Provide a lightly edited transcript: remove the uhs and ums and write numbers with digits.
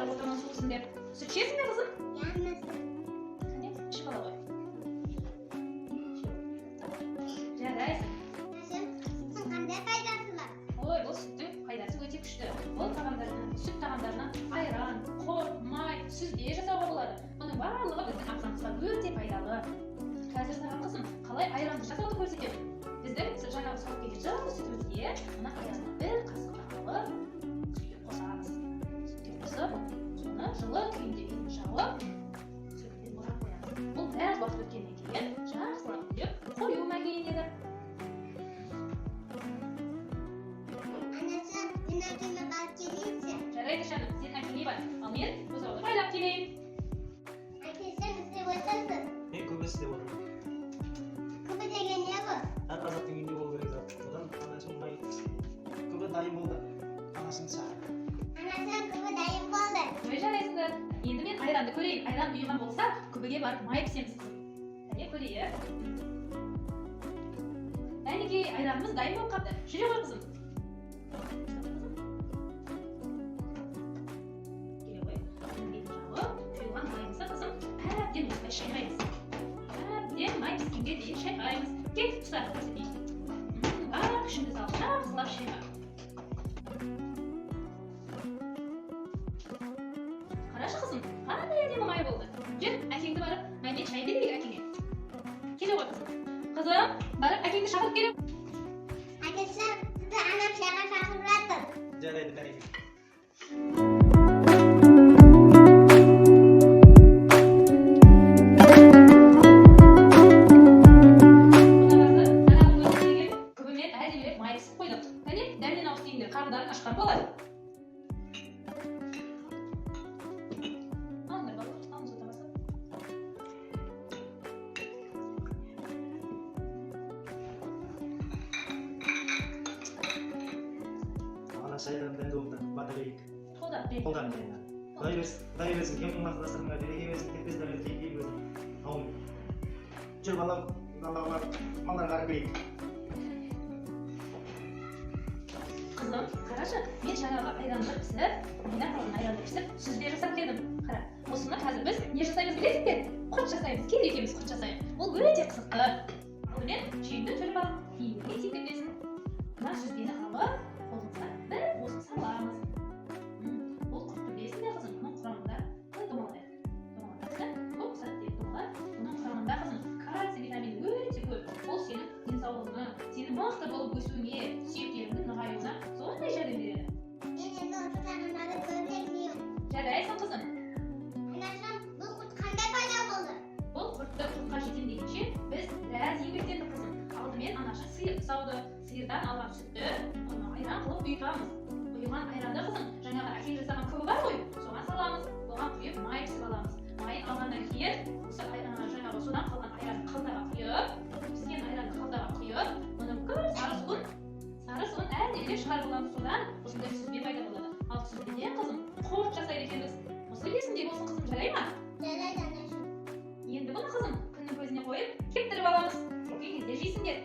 қарап отырмын сусын деп. Сүт ішесің бе қызым? Кәне, іш бала ғой. Жарайсың. Ой, бұл сүттің пайдасы өте күшті. Бұл сүт тағамдарынан айран, құрт, май, сүзбе жасауға болады. Бұның барлығы біздің ағзамызға өте пайдалы. Қазір саған қызым, қалай айранды жасауды көрсетемін. Біздің жаңағы салып келген жылы сүтімізге мына айранды бір қасық алып, сүтке қосамыз. Сүтке қосып, соны жылы күйінде бетін жауып, сүттен бұрап қоямыз. Бұл біраз уақыт өткеннен кейін жақсылап құйып, қою мәкейінеді. Жарайды жаным, сен әкеңе бар, ал мен бұзауды байлап келейін. Әке, сен істеп отырсың. Мен көп істеп отырмын. Күбі деген не бұл? Әр қазақтың үйінде болу керек зат. Одан анашым бай. Күбі дайын болды. Анашың шағыр. Анасының күбі дайын болды. Ой, жарайсыңдар. Енді мен айранды көрейін. Айран ұйыған болса, күбіге барып май пісеміз. Кәне көрейік. Әнекей, айранымыз дайын болып қапты. Жүре ғой қызым. Шайқаймыз. Әбден май піскенге дейін шайқаймыз. Кетіп тұсақ көрсетейін. Бар күшімді салып, жақсылап шайқа. Қарашы қызым, қандай әдемі май болды. Жүр, әкеңді барып, маймен шай берейік әкеңе. Келе ғой қызым. Қызым, барып әкеңді шақырып келем. Әкесі, сізді анам шайға шақырып жатыр. Жарайды, қарайды. Қарындарын ашқан болады. Алыңдар балалар, алыңыз отырмасın. Ана шайдан дәнді болды, батарейік. Қолдан. Құдай берсін, кем мақтастырыңа береке берсін, тепес дәлел кейгей берсін. Аумин. Жүр балам, малдар қарып берейік. Қызым, қарашы, мен жаңағы айранды пісіп, мина қалған айранды пісіп, сүзбе жасап келдім. Қара, осыны қазір біз не жасаймыз білесің бе? Құрт жасаймыз, керек екеуміз құрт жасаймыз. Ол өте қызықты. Алдымен шүйінді түріп алып, киімге тепкендесін. Мына сүзбені алып, қолымызға бір уыс саламыз. Бұл құртты білесің бе қызым? Бұның құрамында домалайды. Домалайды. Көп сәтте домалайды. Бұның құрамында қызым кальций витамині өте көп. Ол сенің денсаулығыңа, сенің мықты болып өсуіңе, сүйектеріңнің нығаюына сондай жәрдем береді. Мен енді осы тағамдарды көбірек жеймін. Жарайсың қызым. Анашым, бұл құрт қандай пайда болды? Бұл құртты құртқа жетем дегенше біз біраз еңбектендік қызым. Алдымен анашы сиыр сауды, сиырдан алған сүтті, оны айран қылып ұйытамыз. Ұйыған айранды қызым, жаңағы әкең жасаған күбі бар ғой, соған саламыз. Оған құйып май пісіп аламыз. Майын алғаннан кейін, осы жаңағы содан қалған айранды қалтаға құйып, піскен айранды қалтаға құйып, оны бүкіл сары суын әлдене шығарып аламыз. Содан осындай сүзбе пайда болады. Ал сүзбеден қызым құрт жасайды екенбіз. Осы есіңде болсын қызым, жарай ма? Жарайды анашым. Енді бұны қызым күннің көзіне қойып кептіріп аламыз. Келген кезде жейсіңдер.